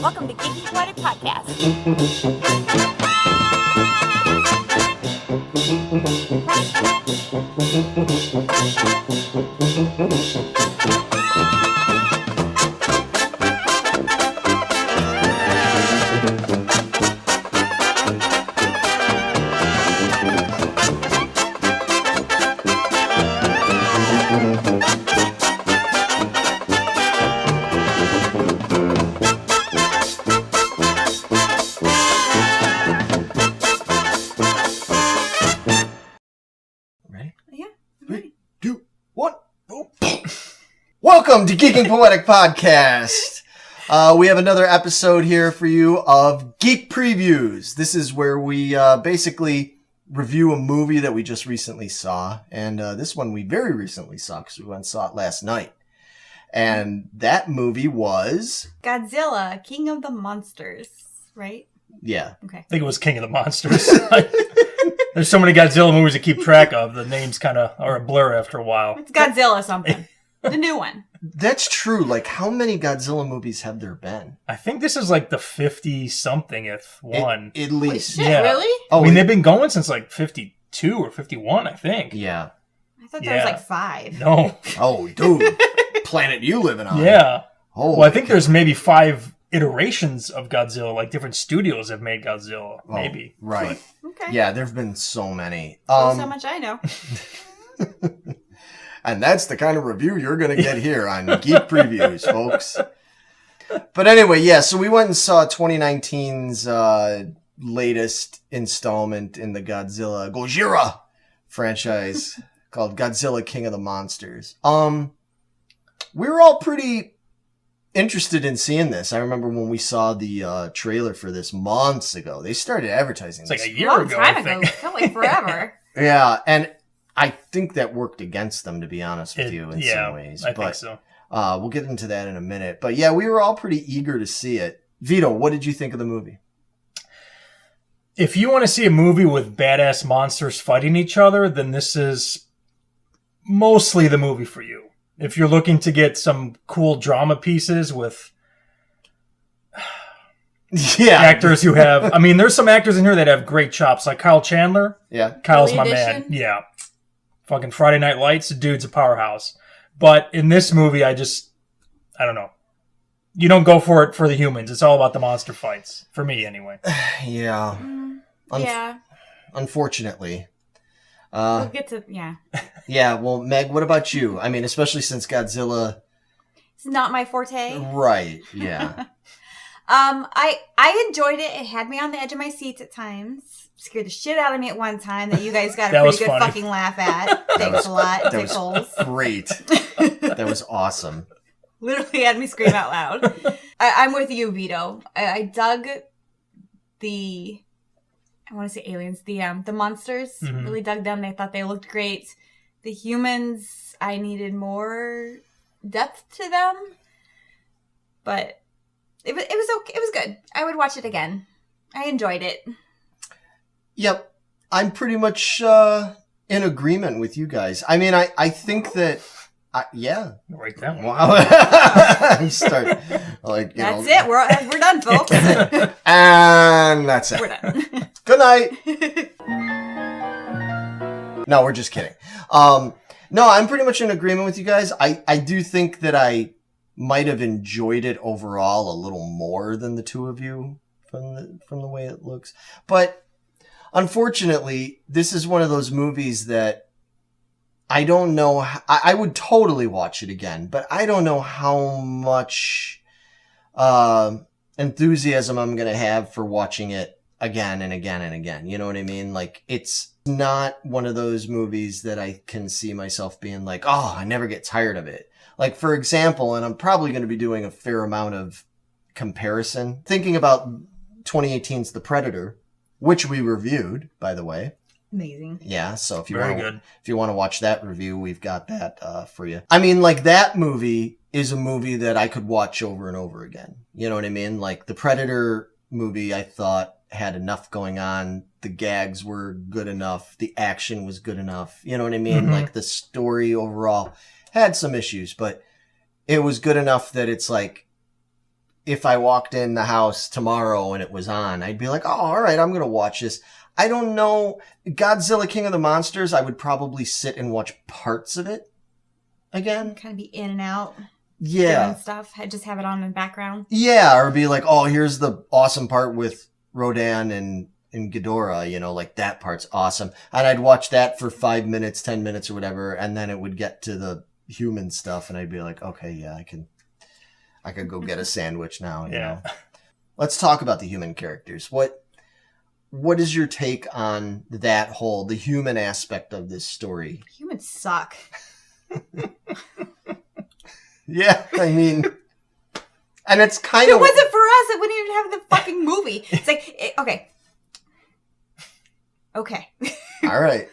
Welcome to Geeking Poetic Podcast. Welcome to Geeking Poetic Podcast. We have another episode here for you of Geek Previews. This is where we basically review a movie that we just recently saw. And this one we very recently saw because we went and saw it last night. And that movie was... Godzilla, King of the Monsters, right? Yeah. Okay. I think it was King of the Monsters. There's so many Godzilla movies to keep track of. The names kind of are a blur after a while. It's Godzilla something. The new one. That's true. Like, how many Godzilla movies have there been? I think this is like the 50-somethingth one. At least. Holy shit, really? Oh, I mean, they've been going since like 52 or 51, I think. Yeah. I thought there was like 5. No. Oh, dude. Planet you living on. Yeah. Oh, well, I think there's maybe 5 iterations of Godzilla. Like different studios have made Godzilla. Oh, Maybe. right. Okay. Yeah, there have been so many. So much I know. And that's the kind of review you're going to get here on Geek Previews, folks. But anyway, yeah, so we went and saw 2019's latest installment in the Gojira franchise called Godzilla King of the Monsters. We were all pretty interested in seeing this. I remember when we saw the trailer for this months ago. They started advertising It's this. like a year Long ago, time I ago. think. It felt like forever. Yeah, and I think that worked against them, to be honest with you, in some ways. I think so. We'll get into that in a minute. But yeah, we were all pretty eager to see it. Vito, what did you think of the movie? If you want to see a movie with badass monsters fighting each other, then this is mostly the movie for you. If you're looking to get some cool drama pieces with actors who have... I mean, there's some actors in here that have great chops, like Kyle Chandler. Yeah. Kyle's Early my edition? man. Yeah. Fucking Friday Night Lights, the dude's a powerhouse. But in this movie, I don't know. You don't go for it for the humans. It's all about the monster fights. For me, anyway. Yeah. Yeah. Unfortunately. We'll get to... Yeah. Yeah, well, Meg, what about you? I mean, especially since Godzilla... It's not my forte. Right, yeah. I enjoyed it. It had me on the edge of my seats at times. Scared the shit out of me at one time that you guys got a That pretty was good funny. fucking laugh at. Thanks a lot, That Pickles. was great. That was awesome. Literally had me scream out loud. I'm with you, Vito. I dug the... I want to say aliens. The monsters. Mhm. Really dug them. I thought they looked great. The humans, I needed more depth to them. But it was okay. It was good. I would watch it again. I enjoyed it. Yep. I'm pretty much in agreement with you guys. I mean, I think that... yeah. Write that one. Wow. Start, like, you That's know. it. We're done, folks. And that's it. We're done. Good night. No, we're just kidding. No, I'm pretty much in agreement with you guys. I do think that I might have enjoyed it overall a little more than the two of you from the way it looks. But unfortunately, this is one of those movies that I don't know. I would totally watch it again, but I don't know how much enthusiasm I'm going to have for watching it again and again and again. You know what I mean? Like, it's not one of those movies that I can see myself being like, oh, I never get tired of it. Like, for example, and I'm probably going to be doing a fair amount of comparison, thinking about 2018's The Predator, which we reviewed, by the way. Amazing. Yeah, so if you Very want good. if you want to watch that review, we've got that for you. I mean, like, that movie is a movie that I could watch over and over again. You know what I mean? Like, the Predator movie, I thought, had enough going on. The gags were good enough. The action was good enough. You know what I mean? Mhm. Like, the story overall had some issues, but it was good enough that it's like, if I walked in the house tomorrow and it was on, I'd be like, oh, all right, I'm going to watch this. I don't know. Godzilla King of the Monsters, I would probably sit and watch parts of it again. Kind of be in and out. Yeah. Doing stuff. I just have it on in the background. Yeah, or be like, oh, here's the awesome part with Rodan and Ghidorah, you know, like that part's awesome. And I'd watch that for 5 minutes, 10 minutes or whatever, and then it would get to the human stuff and I'd be like, okay, yeah, I could go get a sandwich now, you know. Let's talk about the human characters. What is your take on the human aspect of this story? Humans suck. Yeah, I mean, and it's kind if of... it wasn't for us, it wouldn't even have the fucking movie. It's like, okay. Okay. All right.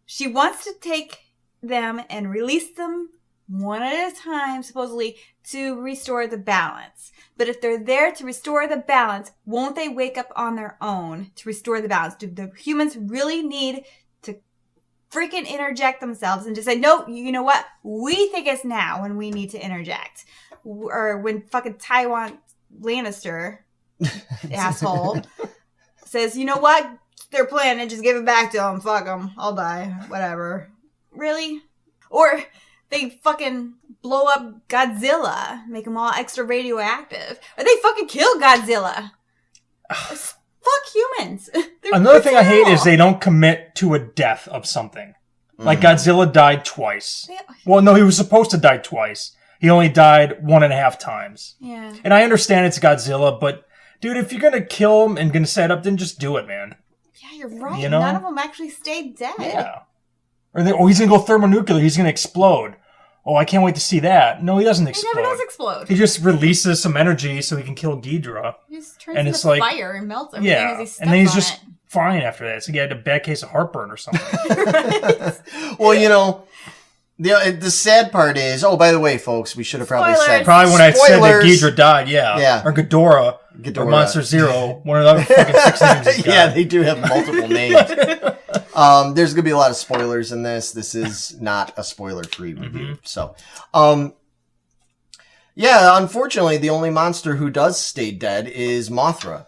She wants to take them and release them one at a time, supposedly, to restore the balance. But if they're there to restore the balance, won't they wake up on their own to restore the balance? Do the humans really need to freaking interject themselves and just say, no, you know what? We think it's now when we need to interject. Or when fucking Tywin Lannister, asshole, says, you know what? They're planning, just give it back to them. Fuck them. I'll die. Whatever. Really? Or they fucking blow up Godzilla, make them all extra radioactive. Or they fucking kill Godzilla. Fuck humans. Another thing I hate is they don't commit to a death of something. Like Godzilla died twice. Well, no, he was supposed to die twice. He only died 1.5 times. Yeah. And I understand it's Godzilla, but dude, if you're gonna kill him and gonna set up, then just do it, man. Yeah, you're right. You know? None of them actually stayed dead. Yeah. Or he's gonna go thermonuclear. He's gonna explode. Oh, I can't wait to see that. No, he doesn't He explode. never does explode. He just releases some energy so he can kill Ghidorah. He just turns And into it's like- fire and melts everything as Yeah, he steps and then he's on just it. fine after that. So he had a bad case of heartburn or something. Well, you know, the sad part is, oh, by the way, folks, we should have probably said... Spoilers. Probably when I said that Spoilers. Ghidorah died, yeah. Yeah. Or Ghidorah. Or Monster Zero. One of the other fucking 6 names he's got. Yeah, they do have multiple names. There's going to be a lot of spoilers in this. This is not a spoiler-free review. So, yeah, unfortunately, the only monster who does stay dead is Mothra,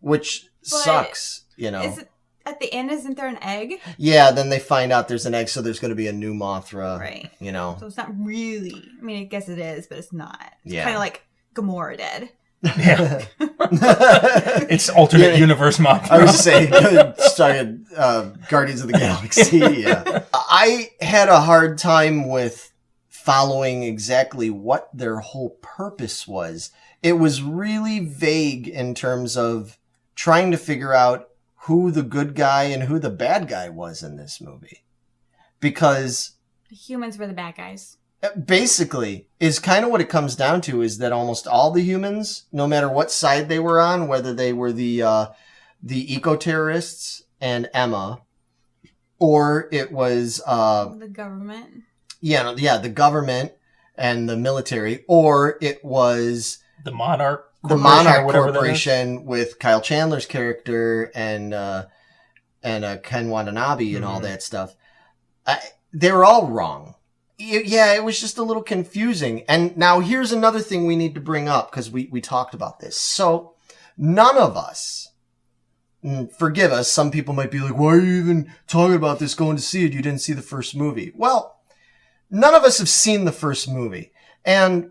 which sucks, you know. Is it, at the end, isn't there an egg? Yeah, then they find out there's an egg, so there's going to be a new Mothra, Right. you know. So it's not really... I mean, I guess it is, but it's not. It's Yeah. kind of like Gamora dead. Yeah. It's alternate universe Mothra. I was saying, started Guardians of the Galaxy. Yeah, I had a hard time with following exactly what their whole purpose was. It was really vague in terms of trying to figure out who the good guy and who the bad guy was in this movie, because The humans were the bad guys. basically is kind of what it comes down to, is that almost all the humans, no matter what side they were on, whether they were the eco-terrorists and Emma, or it was The government. the government and the military, or it was The Monarch. the Corporation, Monarch or whatever that is. Corporation with Kyle Chandler's character and Ken Watanabe and all that stuff. They were all wrong. Yeah, it was just a little confusing. And now here's another thing we need to bring up, because we talked about this. So none of us, forgive us, some people might be like, why are you even talking about this, going to see it? You didn't see the first movie. Well, none of us have seen the first movie. And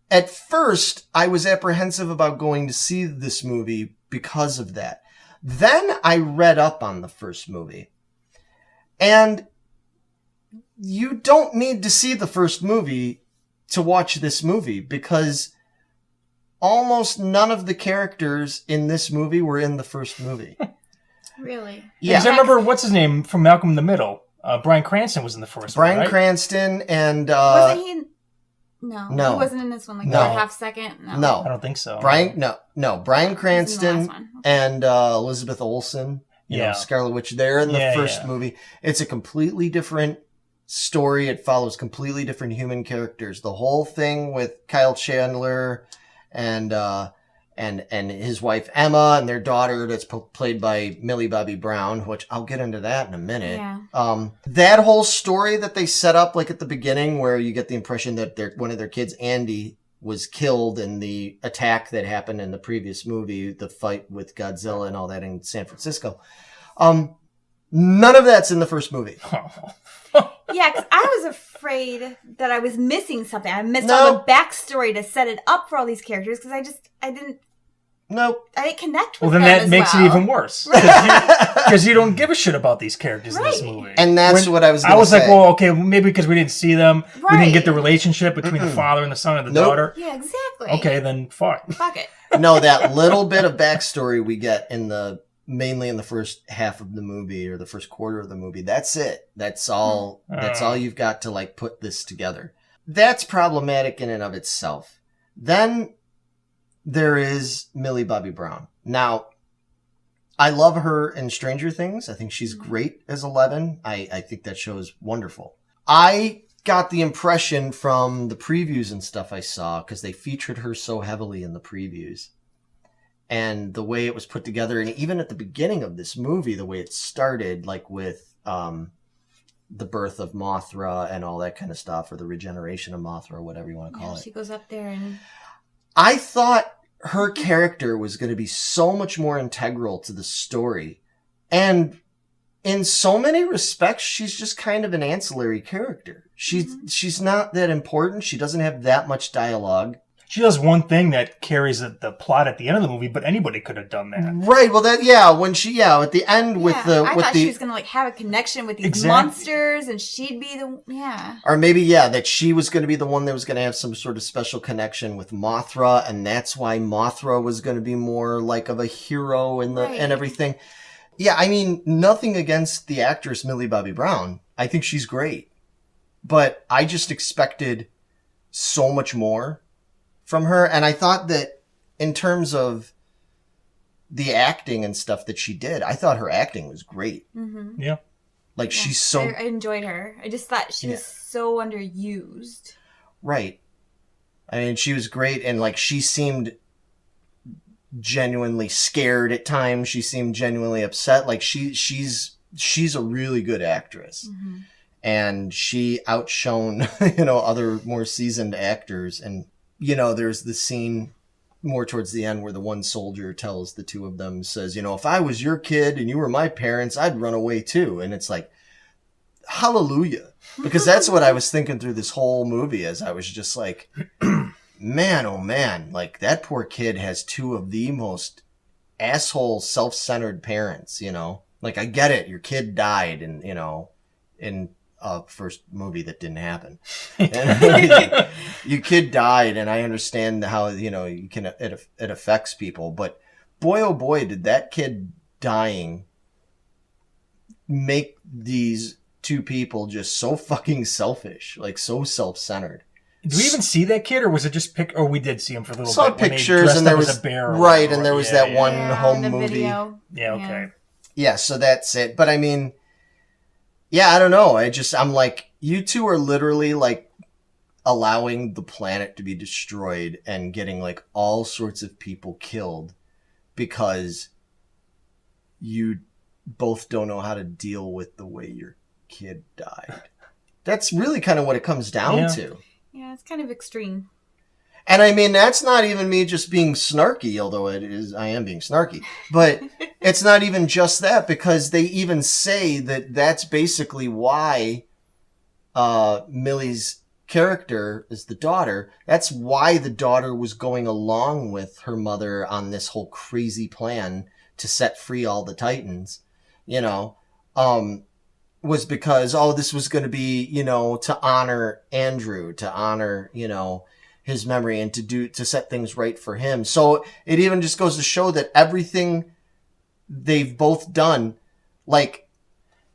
at first, I was apprehensive about going to see this movie because of that. Then I read up on the first movie. And you don't need to see the first movie to watch this movie, because almost none of the characters in this movie were in the first movie. Really? Yeah. Because I remember, what's his name from Malcolm in the Middle? Bryan Cranston was in the first one, Bryan right? Cranston and... Wasn't he... No. no. He wasn't in this one, like, No. for a half second? I No. don't think so. Bryan He was in the Cranston last one. and Elizabeth Olsen, you know, Yeah. Scarlet Witch, they're in the Yeah, first yeah. movie. It's a completely different story. It follows completely different human characters. The whole thing with Kyle Chandler and his wife Emma and their daughter that's played by Millie Bobby Brown, which I'll get into that in a minute. Yeah. That whole story that they set up, like at the beginning, where you get the impression that one of their kids, Andy, was killed in the attack that happened in the previous movie, the fight with Godzilla and all that in San Francisco. None of that's in the first movie. Yeah, because I was afraid that I was missing something. I missed all the backstory to set it up for all these characters because I didn't connect with them. Well, then that makes it even worse. Because you don't give a shit about these characters in this movie. And that's what I was going to say. I was like, well, okay, maybe because we didn't see them. We didn't get the relationship between the father and the son and the daughter. Yeah, exactly. Okay, then fuck. Fuck it. No, that little bit of backstory we get mainly in the first half of the movie or the first quarter of the movie. That's it. That's all. That's all you've got to like put this together. That's problematic in and of itself. Then there is Millie Bobby Brown. Now, I love her in Stranger Things. I think she's great as 11. I think that show is wonderful. I got the impression from the previews and stuff I saw, because they featured her so heavily in the previews, and the way it was put together, and even at the beginning of this movie, the way it started, like with the birth of Mothra and all that kind of stuff, or the regeneration of Mothra, or whatever you want to call it. She goes up there and... I thought her character was going to be so much more integral to the story. And in so many respects, she's just kind of an ancillary character. She's not that important. She doesn't have that much dialogue. She does one thing that carries the plot at the end of the movie, but anybody could have done that. Right. Well, at the end with the... I thought she was going to like have a connection with these monsters, and she'd be Or maybe, that she was going to be the one that was going to have some sort of special connection with Mothra, and that's why Mothra was going to be more like of a hero and everything. Yeah, I mean, nothing against the actress Millie Bobby Brown. I think she's great. But I just expected so much more from her, and I thought that in terms of the acting and stuff that she did, I thought her acting was great. Mm-hmm. Yeah. Like, she's so... I enjoyed her. I just thought she was so underused. Right. I mean, she was great, and like, she seemed genuinely scared at times. She seemed genuinely upset. Like, she's a really good actress. Mm-hmm. And she outshone, other more seasoned actors. And, there's the scene more towards the end where the one soldier tells the two of them, says, if I was your kid and you were my parents, I'd run away too. And it's like, hallelujah. Because that's what I was thinking through this whole movie, as I was just like, man, oh man, like that poor kid has two of the most asshole, self-centered parents, Like, I get it. Your kid died and, in first movie that didn't happen. And, your kid died, and I understand how it affects people, but boy oh boy did that kid dying make these two people just so fucking selfish, like so self-centered. Did we even see that kid, or was it just or we did see him for a little saw bit? Pictures, and there was a bear, right, and there was that one home movie. Video. Yeah, okay. Yeah, so that's it. But I mean, I don't know. I'm like, you two are literally like allowing the planet to be destroyed and getting like all sorts of people killed because you both don't know how to deal with the way your kid died. That's really kind of what it comes down to. Yeah, it's kind of extreme. And I mean, that's not even me just being snarky, although I am being snarky. But it's not even just that, because they even say that that's basically why Millie's character is the daughter. That's why the daughter was going along with her mother on this whole crazy plan to set free all the Titans, was because, this was going to be, to honor Andrew, to honor, his memory, and to set things right for him. So it even just goes to show that everything they've both done, like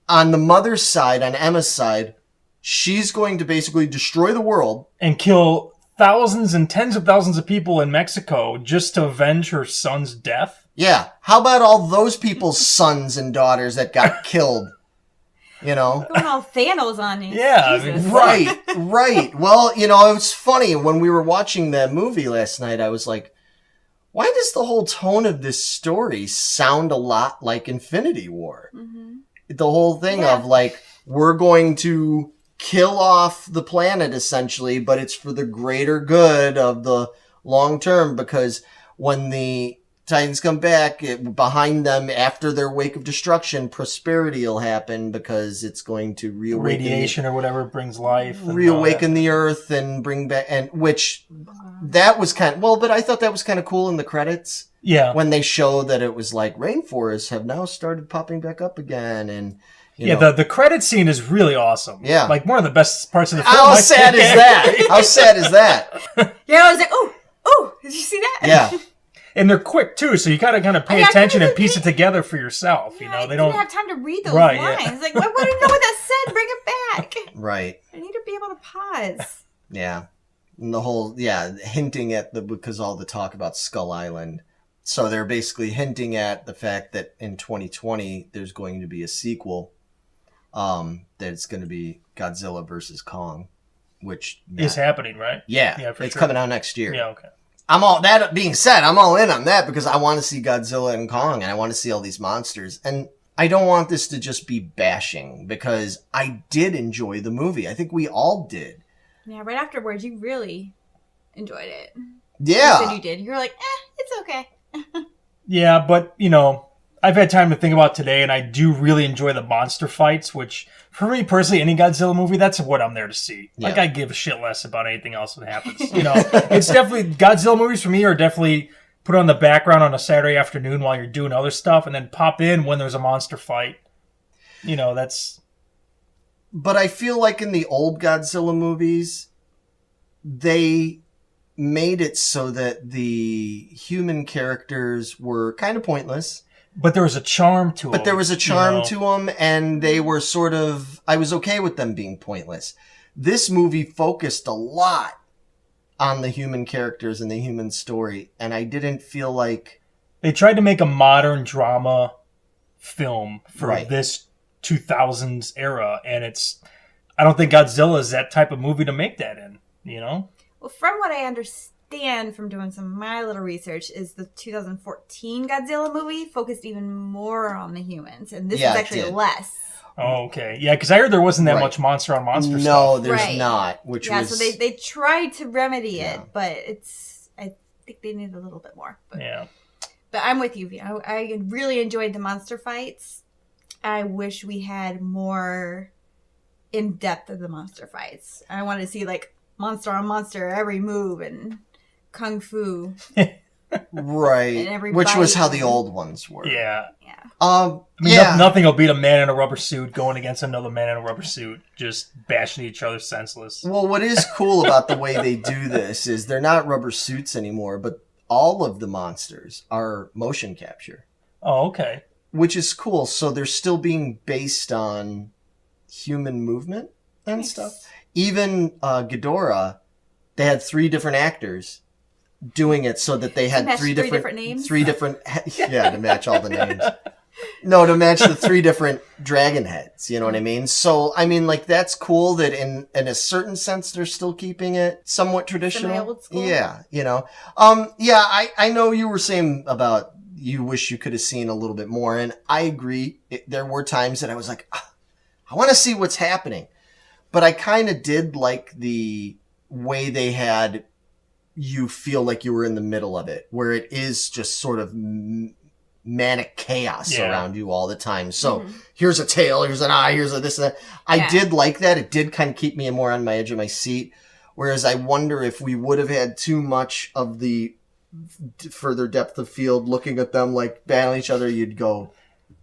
on the mother's side, on Emma's side, she's going to basically destroy the world and kill thousands and tens of thousands of people in Mexico just to avenge her son's death. Yeah. How about all those people's sons and daughters that got killed? Going all Thanos on you. Yeah. Right. Well, it was funny. When we were watching that movie last night, I was like, why does the whole tone of this story sound a lot like Infinity War? Mm-hmm. The whole thing of like, we're going to kill off the planet essentially, but it's for the greater good of the long term, because when the Titans come back, behind them after their wake of destruction, prosperity will happen because it's going to reawaken radiation or whatever brings life, reawaken the earth and bring back, and which that was kind of, well, but I thought that was kind of cool in the credits. Yeah. When they show that it was like rainforests have now started popping back up again, and you know. The credit scene is really awesome. Yeah. Like one of the best parts of the film. How sad is that? How sad is that? Yeah, I was like, oh, did you see that? Yeah. And they're quick too, so you gotta kind of pay attention and piece it together for yourself. Yeah, they don't have time to read those right, lines. Yeah. Like, I want to know what that said. Bring it back. Right. I need to be able to pause. Yeah. And the whole, hinting at because all the talk about Skull Island. So they're basically hinting at the fact that in 2020 there's going to be a sequel. That it's going to be Godzilla versus Kong, which is happening, right? Yeah, it's coming out next year. Yeah, okay. That being said, I'm all in on that because I want to see Godzilla and Kong, and I want to see all these monsters. And I don't want this to just be bashing, because I did enjoy the movie. I think we all did. Yeah, right afterwards, you really enjoyed it. Yeah. You said you did. You were like, it's okay. Yeah, but, I've had time to think about today, and I do really enjoy the monster fights, which, for me personally, any Godzilla movie, that's what I'm there to see. Yeah. Like, I give a shit less about anything else that happens. It's definitely, Godzilla movies for me are definitely put on the background on a Saturday afternoon while you're doing other stuff, and then pop in when there's a monster fight. That's... But I feel like in the old Godzilla movies, they made it so that the human characters were kind of pointless. But there was a charm to them. But there was a charm to them, and they were sort of... I was okay with them being pointless. This movie focused a lot on the human characters and the human story, and I didn't feel like... They tried to make a modern drama film for Right. this 2000s era, and I don't think Godzilla is that type of movie to make that in, Well, from what I understand from doing some of my little research, is the 2014 Godzilla movie focused even more on the humans, and this is actually less. Oh, okay. Yeah, because I heard there wasn't that much monster on monster stuff. No, there's not. So they tried to remedy it, but I think they need a little bit more. But, but I'm with you. I really enjoyed the monster fights. I wish we had more in depth of the monster fights. I wanted to see like monster on monster every move and kung fu. Right. Which was how the old ones were. Yeah. Nothing will beat a man in a rubber suit going against another man in a rubber suit, just bashing each other senseless. Well, what is cool about the way they do this is they're not rubber suits anymore, but all of the monsters are motion capture. Oh, okay. Which is cool. So they're still being based on human movement and stuff. Even Ghidorah, they had 3 different actors doing it so that they had three different names. 3 different, to match all the names. No, to match the 3 different dragon heads. You know what I mean? So, I mean, like, that's cool that in a certain sense they're still keeping it somewhat traditional. Semi-old school. Yeah, I know you were saying about you wish you could have seen a little bit more, and I agree. There were times that I was like, I want to see what's happening. But I kind of did like the way they had you feel like you were in the middle of it, where it is just sort of manic chaos around you all the time. So here's a tail, here's an eye, here's a this and that. I did like that. It did kind of keep me more on my edge of my seat. Whereas I wonder if we would have had too much of the further depth of field looking at them like battling each other, you'd go,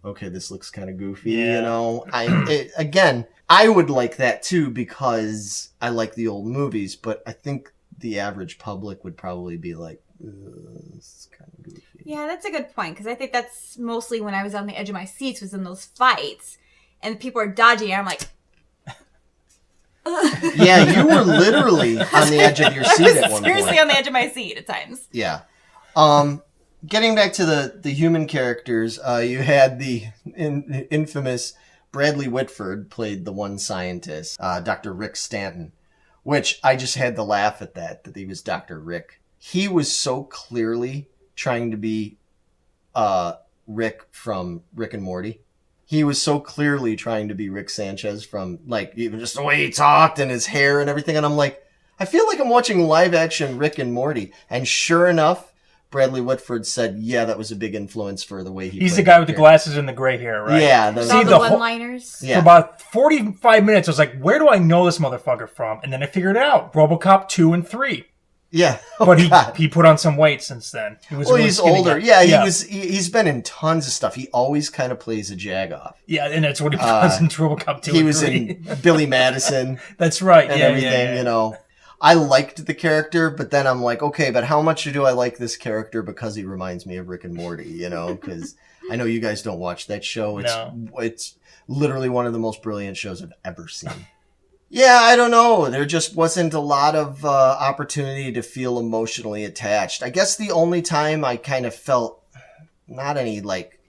okay, this looks kind of goofy, again, I would like that too because I like the old movies, but I think the average public would probably be like, this is kind of goofy. Yeah, that's a good point, because I think that's mostly when I was on the edge of my seats was in those fights, and people are dodging, and I'm like... Yeah, you were literally on the edge of your seat at one point. Seriously on the edge of my seat at times. Yeah. Getting back to the human characters, you had the infamous Bradley Whitford played the one scientist, Dr. Rick Stanton, which I just had to laugh at that he was Dr. Rick. He was so clearly trying to be Rick from Rick and Morty. He was so clearly trying to be Rick Sanchez from, like, even just the way he talked and his hair and everything. And I'm like, I feel like I'm watching live action Rick and Morty. And sure enough, Bradley Whitford said, yeah, that was a big influence for the way he He's the guy with the glasses and the gray hair, right? Yeah. All the one-liners. Yeah. For about 45 minutes, I was like, where do I know this motherfucker from? And then I figured it out. RoboCop 2 and 3. Yeah. But he put on some weight since then. He was he's older. Yeah, he's been in tons of stuff. He always kind of plays a jagoff. Yeah, and that's what he was in RoboCop 2 He and was 3. in Billy Madison. That's right. And everything, you know. I liked the character, but then I'm like, okay, but how much do I like this character because he reminds me of Rick and Morty, you know? Because I know you guys don't watch that show. It's literally one of the most brilliant shows I've ever seen. Yeah, I don't know. There just wasn't a lot of opportunity to feel emotionally attached. I guess the only time I kind of felt not any, like,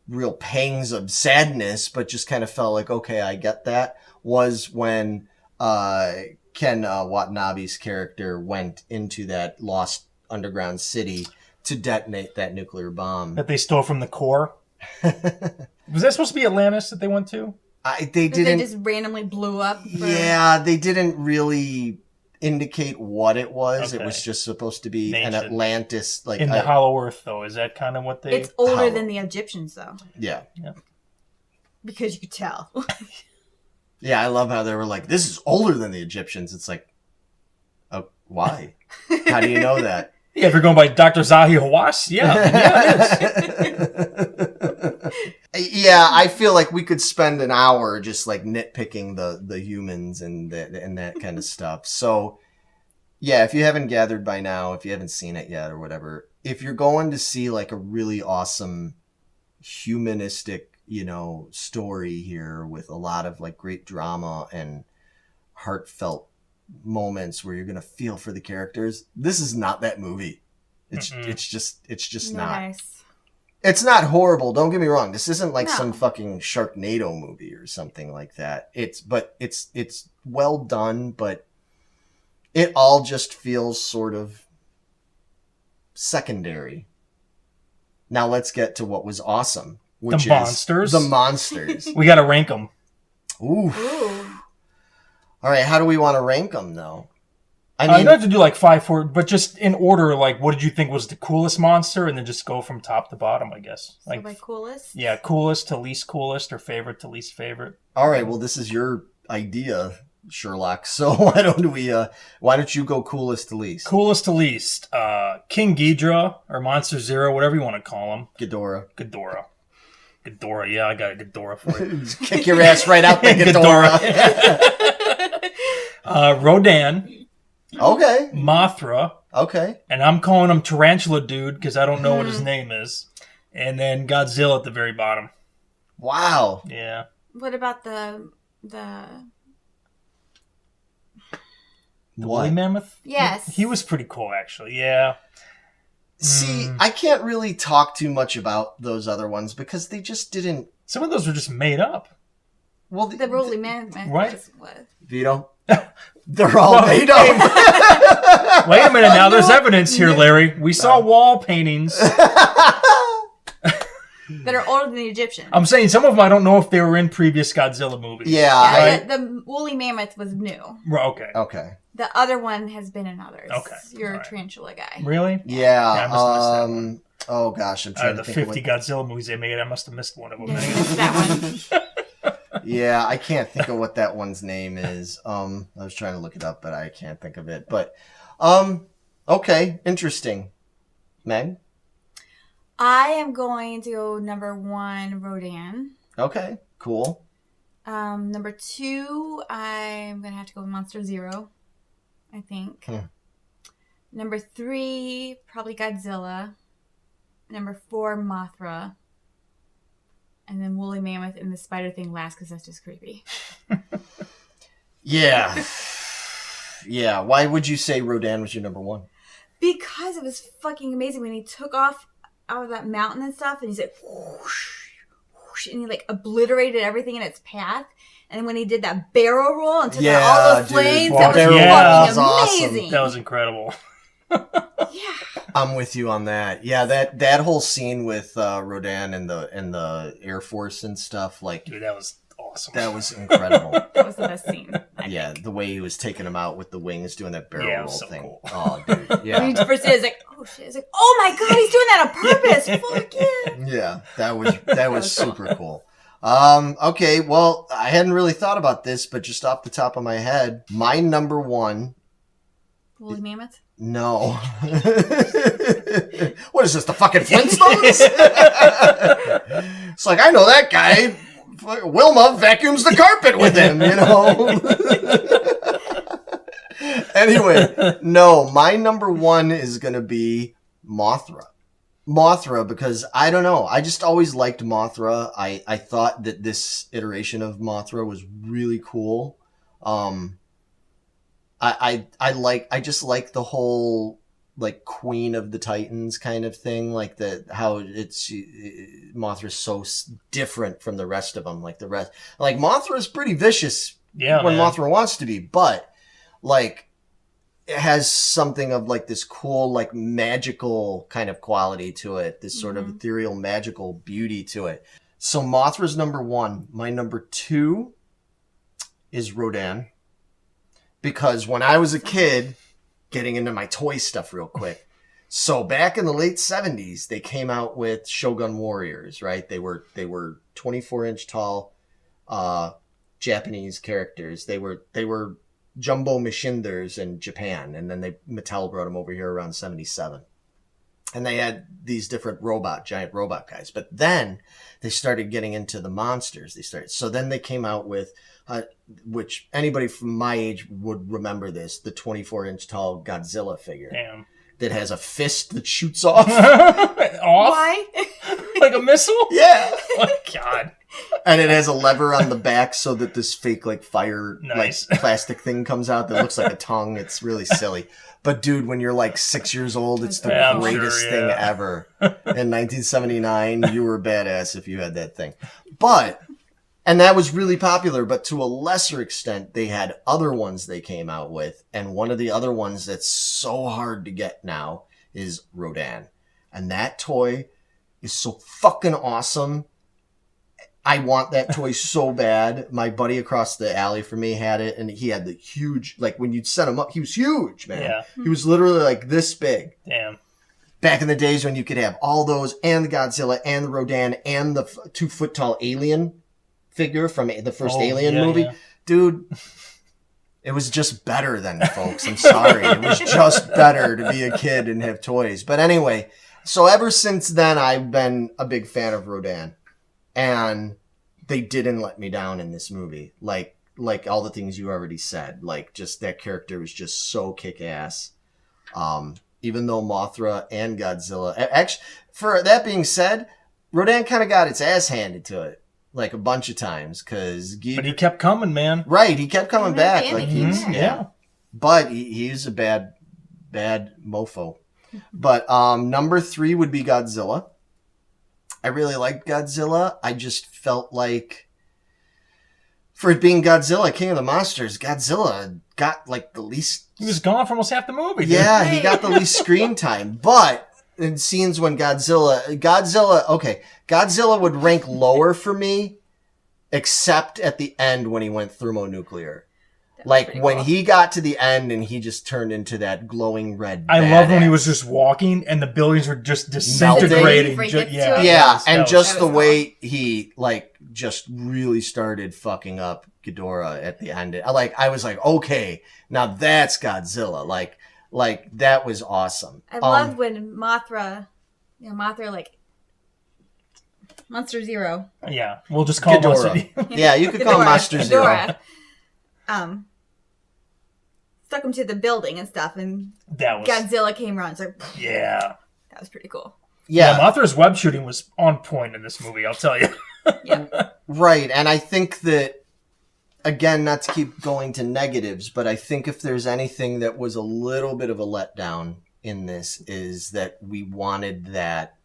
real pangs of sadness, but just kind of felt like, okay, I get that, was when Ken Watanabe's character went into that lost underground city to detonate that nuclear bomb. That they stole from the core? Was that supposed to be Atlantis that they went to? They just randomly blew up. Yeah, they didn't really indicate what it was. Okay. It was just supposed to be an Atlantis, like in the Hollow Earth, though. Is that kind of what they? It's older than the Egyptians, though. Yeah. Because you could tell. Yeah, I love how they were like, "This is older than the Egyptians." It's like, oh, why? How do you know that? Yeah, if you're going by Dr. Zahi Hawass, it is. Yeah, I feel like we could spend an hour just like nitpicking the humans and that kind of stuff. So, yeah, if you haven't gathered by now, if you haven't seen it yet or whatever, if you're going to see like a really awesome humanistic, you know, story here with a lot of like great drama and heartfelt moments where you're going to feel for the characters, this is not that movie. It's just not. Nice. It's not horrible. Don't get me wrong. This isn't like some fucking Sharknado movie or something like that. It's well done, but it all just feels sort of secondary. Now let's get to what was awesome, which is the monsters. We got to rank them. Ooh. All right, how do we want to rank them, though? I mean, you don't have to do like 5, 4, but just in order, like, what did you think was the coolest monster? And then just go from top to bottom, I guess. Like, so by coolest? Yeah, coolest to least coolest, or favorite to least favorite. All right, well, this is your idea, Sherlock. So why don't you go coolest to least? Coolest to least. King Ghidorah, or Monster Zero, whatever you want to call him. Ghidorah, yeah, I got a Ghidorah for you. Kick your ass right out the Ghidorah. Rodan. Okay. Mothra. Okay. And I'm calling him Tarantula Dude because I don't know what his name is. And then Godzilla at the very bottom. Wow. Yeah. What about the woolly mammoth? Yes. He was pretty cool, actually. Yeah. See, I can't really talk too much about those other ones because they just didn't... Some of those were just made up. Well, the woolly mammoth was... Vito? They're all made up. Wait a minute now. There's evidence here, Larry. We saw wall paintings that are older than the Egyptians. I'm saying some of them I don't know if they were in previous Godzilla movies. Yeah. The woolly mammoth was new. Okay. The other one has been in others. Okay. You're a tarantula guy. Really? Yeah. I must have missed that one. Oh gosh, I'm trying to think. The 50 Godzilla movies they made, I must have missed one of them. Yeah, you missed that one. Yeah, I can't think of what that one's name is. I was trying to look it up, but I can't think of it. But, okay, interesting. Meg? I am going to go number 1, Rodan. Okay, cool. Number 2, I'm going to have to go with Monster Zero, I think. Number 3, probably Godzilla. Number 4, Mothra. And then woolly mammoth and the spider thing last because that's just creepy. Yeah. Yeah. Why would you say Rodan was your number 1? Because it was fucking amazing when he took off out of that mountain and stuff and he's like whoosh, whoosh, and he like obliterated everything in its path. And when he did that barrel roll and took out all those flames, that was fucking amazing. Awesome. That was incredible. Yeah. I'm with you on that. Yeah, that whole scene with Rodan and the Air Force and stuff, like, Dude, that was awesome. that was incredible. That was the best scene. I Yeah, think. the way he was taking him out with the wings, doing that barrel Yeah, it roll was so thing. cool. Oh, dude, When yeah, he first did it, it's like, oh shit! It's like, oh my god, he's doing that on purpose. Fuck yeah! yeah, that was super cool. Okay, well, I hadn't really thought about this, but just off the top of my head, my number one. Woolly mammoth. No. What is this, the fucking Flintstones? It's like, I know that guy. Wilma vacuums the carpet with him, you know? Anyway, no, my number one is going to be Mothra. Mothra, because I don't know. I just always liked Mothra. I thought that this iteration of Mothra was really cool. I just like the whole like Queen of the Titans kind of thing, like how Mothra's so different from the rest of them. Like the rest, like Mothra's pretty vicious when Mothra wants to be, but like it has something of like this cool like magical kind of quality to it, this sort of ethereal magical beauty to it. So Mothra's number one. My number two is Rodan. Because when I was a kid, getting into my toy stuff real quick. So back in the late 70s, they came out with Shogun Warriors, right? They were 24-inch tall Japanese characters. They were Jumbo Machinders in Japan, and then Mattel brought them over here around 77. And they had these different giant robot guys. But then they started getting into the monsters. So then they came out with, which anybody from my age would remember this, the 24-inch tall Godzilla figure. Damn. That has a fist that shoots off. Why? Like a missile? Yeah. Oh my god. And it has a lever on the back so that this fake like fire Nice. like plastic thing comes out that looks like a tongue. It's really silly. But dude, when you're like 6 years old, it's the Yeah, I'm greatest sure, thing yeah. ever. In 1979, you were badass if you had that thing. And that was really popular, but to a lesser extent, they had other ones they came out with. And one of the other ones that's so hard to get now is Rodan. And that toy is so fucking awesome. I want that toy so bad. My buddy across the alley from me had it, and he had the huge, like when you'd set him up, he was huge, man. Yeah. He was literally like this big. Damn. Back in the days when you could have all those and the Godzilla and the Rodan and the 2-foot tall alien figure from the first Alien movie. Yeah. Dude, it was just better then, folks. I'm sorry. It was just better to be a kid and have toys. But anyway, so ever since then, I've been a big fan of Rodan. And they didn't let me down in this movie. Like all the things you already said. Like, just that character was just so kick-ass. Even though Mothra and Godzilla... Actually, for that being said, Rodan kind of got its ass handed to it. Like, a bunch of times. But he kept coming, man. Right, he kept coming back. Like Yeah. But he's a bad mofo. But number 3 would be Godzilla. I really liked Godzilla. I just felt like, for it being Godzilla, King of the Monsters, Godzilla got like the least... He was gone for almost half the movie. Dude. Yeah, he got the least screen time. But in scenes when Godzilla would rank lower for me, except at the end when he went thermonuclear. Like, when he got to the end and he just turned into that glowing red I badass. loved when he was just walking and the buildings were just disintegrating. Yeah, and just the way he, like, just really started fucking up Ghidorah at the end. I was like, okay, now that's Godzilla. Like that was awesome. I loved when Mothra, like, Monster Zero. Yeah, we'll just call Ghidorah. him Yeah, you could call him Monster Zero. Stuck him to the building and stuff, and that was... Godzilla came around. So Yeah. that was pretty cool. Yeah, Mothra's web shooting was on point in this movie, I'll tell you. Yeah. Right, and I think that, again, not to keep going to negatives, but I think if there's anything that was a little bit of a letdown in this is that we wanted that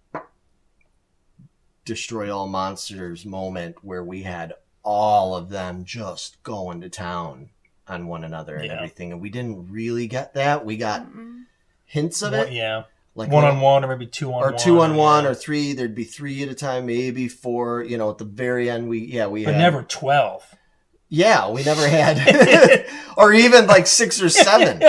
Destroy All Monsters moment where we had all of them just going to town on one another and everything, and we didn't really get that. We got hints of it. Yeah. Like 1-on-1 or maybe 2-on-1. Or 2-on-1 or 3. There'd be 3 at a time, maybe 4. You know, at the very end, we But had... never 12. Yeah, we never had... or even like 6 or 7.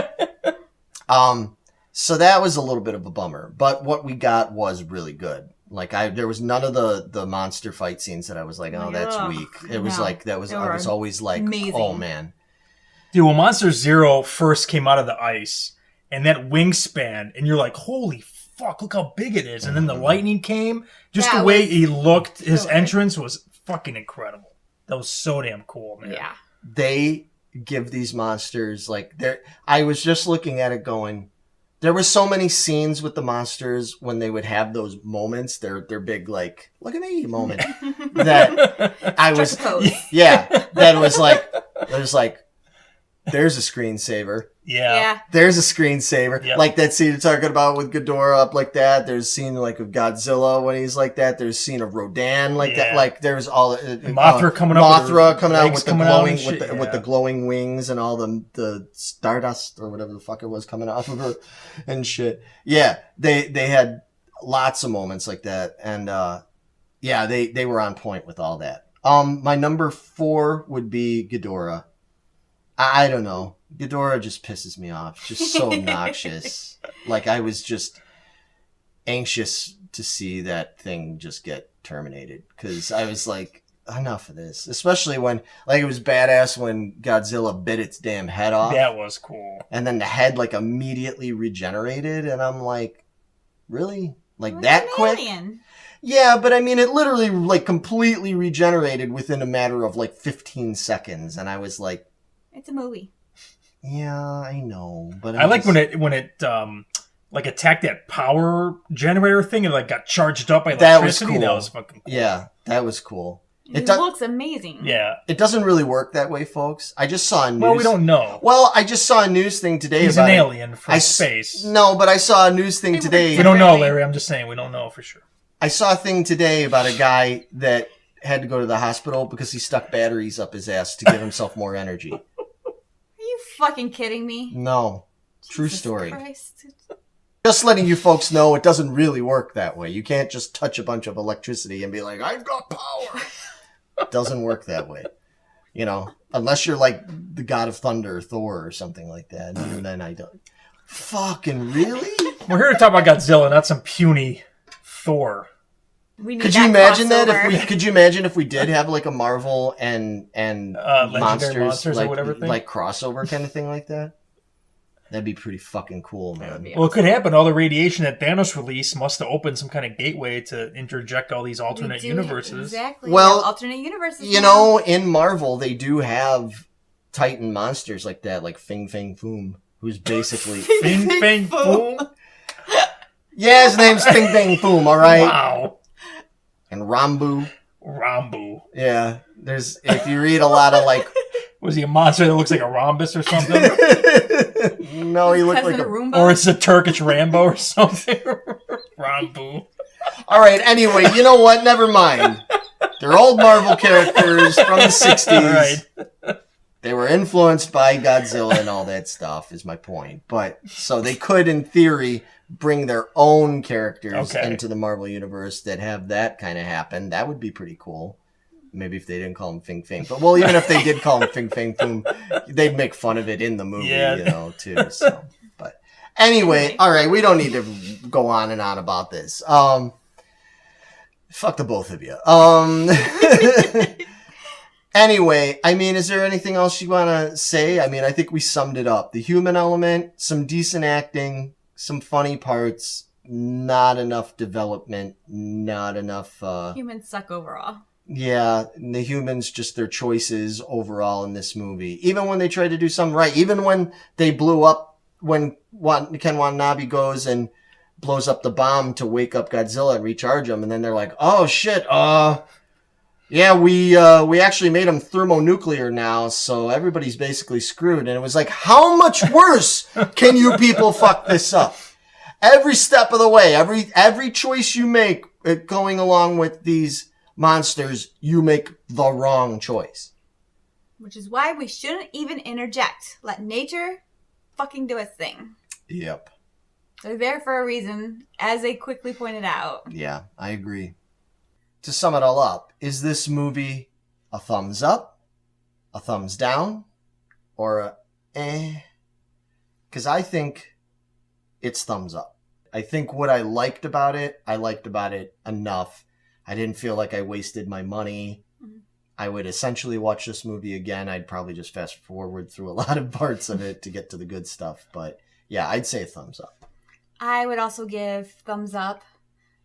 So that was a little bit of a bummer. But what we got was really good. Like, there was none of the monster fight scenes that I was like, oh, that's weak. It was like, I was always like, amazing. Oh, man. Dude, when Monster Zero first came out of the ice, and that wingspan, and you're like, holy fuck, look how big it is. And then the lightning came. Just the way he looked, his entrance was fucking incredible. That was so damn cool, man. Yeah. They give these monsters, like, I was just looking at it going, there were so many scenes with the monsters when they would have those moments, their big, like, look at me moment, that I was, that was like, there's a screensaver. Yeah. There's a screensaver. Yep. Like that scene you're talking about with Ghidorah up like that. There's a scene like of Godzilla when he's like that. There's a scene of Rodan like that. Like there's all Mothra coming out with the glowing with the glowing wings and all the stardust or whatever the fuck it was coming off of her and shit. Yeah, they had lots of moments like that, and they were on point with all that. My number 4 would be Ghidorah. I don't know. Ghidorah just pisses me off. Just so obnoxious. Like, I was just anxious to see that thing just get terminated. Because I was like, enough of this. Especially when, like, it was badass when Godzilla bit its damn head off. That was cool. And then the head, like, immediately regenerated. And I'm like, really? Like, that quick? Alien. Yeah, but I mean, it literally, like, completely regenerated within a matter of, like, 15 seconds. And I was like, it's a movie. Yeah, I know, but I like when it like attacked that power generator thing and like got charged up by electricity. That was fucking cool. Yeah, that was cool. It looks amazing. Yeah. It doesn't really work that way, folks. I just saw a news... Well, we don't know. Well, I just saw a news thing today He's about an alien from space. No, but I saw a news thing today... We don't know, Larry. I'm just saying we don't know for sure. I saw a thing today about a guy that had to go to the hospital because he stuck batteries up his ass to give himself more energy. Are you fucking kidding me? No. True story. Christ. Just letting you folks know it doesn't really work that way. You can't just touch a bunch of electricity and be like, I've got power. It doesn't work that way. You know, unless you're like the god of thunder, Thor, or something like that. And then I don't. Fucking really? We're here to talk about Godzilla, not some puny Thor. Could you imagine that? Could you imagine if we did have like a Marvel and monsters like, or whatever thing? Like crossover kind of thing like that? That'd be pretty fucking cool, man. Well, it could happen. All the radiation that Thanos released must have opened some kind of gateway to interject all these alternate universes. Exactly. Well, alternate universes. You know, in Marvel, they do have Titan monsters like that, like Fing Fang Foom, who's basically Fing Fang Foom. Yeah, his name's Fing Fang Foom. All right. Wow. And Rambu. Yeah, if you read a lot of like. Was he a monster that looks like a rhombus or something? No, he looked like a Roomba? Or it's a Turkish Rambo or something. Rambu. All right, anyway, you know what? Never mind. They're old Marvel characters from the 60s. Right. They were influenced by Godzilla and all that stuff, is my point. But so they could, in theory, bring their own characters into the Marvel universe that have that kind of happen. That would be pretty cool. Maybe if they didn't call him Fing Fang. But, well, even if they did call him Fing Fang Foom, they'd make fun of it in the movie, you know, too. So, but anyway, all right, we don't need to go on and on about this. Fuck the both of you. Anyway, I mean, is there anything else you want to say? I mean, I think we summed it up. The human element, some decent acting, some funny parts, not enough development, not enough... Humans suck overall. Yeah, the humans, just their choices overall in this movie. Even when they tried to do something right, even when they blew up, when Ken Watanabe goes and blows up the bomb to wake up Godzilla and recharge him, and then they're like, oh shit, yeah, we actually made him thermonuclear now, so everybody's basically screwed. And it was like, how much worse can you people fuck this up? Every step of the way, every choice you make going along with these monsters, you make the wrong choice. Which is why we shouldn't even interject. Let nature fucking do its thing. Yep. They're there for a reason, as they quickly pointed out. Yeah, I agree. To sum it all up, is this movie a thumbs up, a thumbs down, or a eh? Because I think it's thumbs up. I think what I liked about it enough. I didn't feel like I wasted my money. Mm-hmm. I would essentially watch this movie again. I'd probably just fast forward through a lot of parts of it to get to the good stuff. But yeah, I'd say thumbs up. I would also give thumbs up.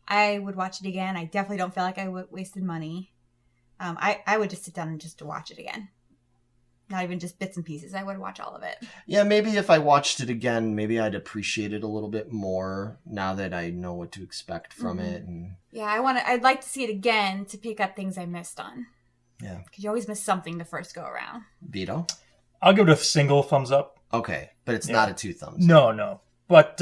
I would watch it again. I definitely don't feel like I wasted money. I would just sit down and just to watch it again. Not even just bits and pieces. I would watch all of it. Yeah, maybe if I watched it again, maybe I'd appreciate it a little bit more now that I know what to expect from it. And yeah, I'd like to see it again to pick up things I missed on. Yeah. Because you always miss something the first go around. Vito? I'll give it a single thumbs up. Okay, but it's not a 2 thumbs. No. But,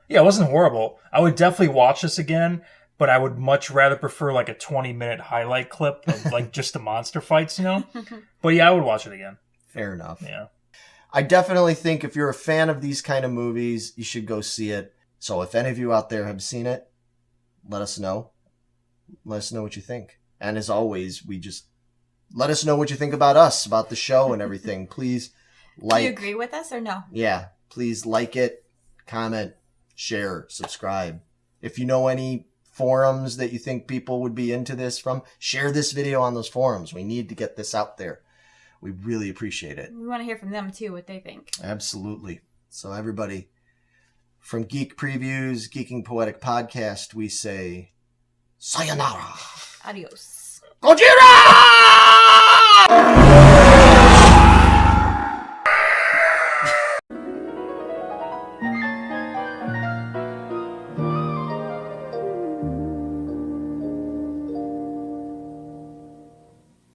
yeah, it wasn't horrible. I would definitely watch this again, but I would much rather prefer like a 20-minute highlight clip of like just the monster fights, you know? But yeah, I would watch it again. Fair enough. Yeah. I definitely think if you're a fan of these kind of movies, you should go see it. So if any of you out there have seen it, let us know. Let us know what you think. And as always, let us know what you think about us, about the show and everything. Please like. Do you agree with us or no? Yeah. Please like it, comment, share, subscribe. If you know any forums that you think people would be into this from, share this video on those forums. We need to get this out there. We really appreciate it. We want to hear from them too, what they think. Absolutely. So everybody, from Geek Previews, Geeking Poetic Podcast, we say sayonara. Adios. Gojira!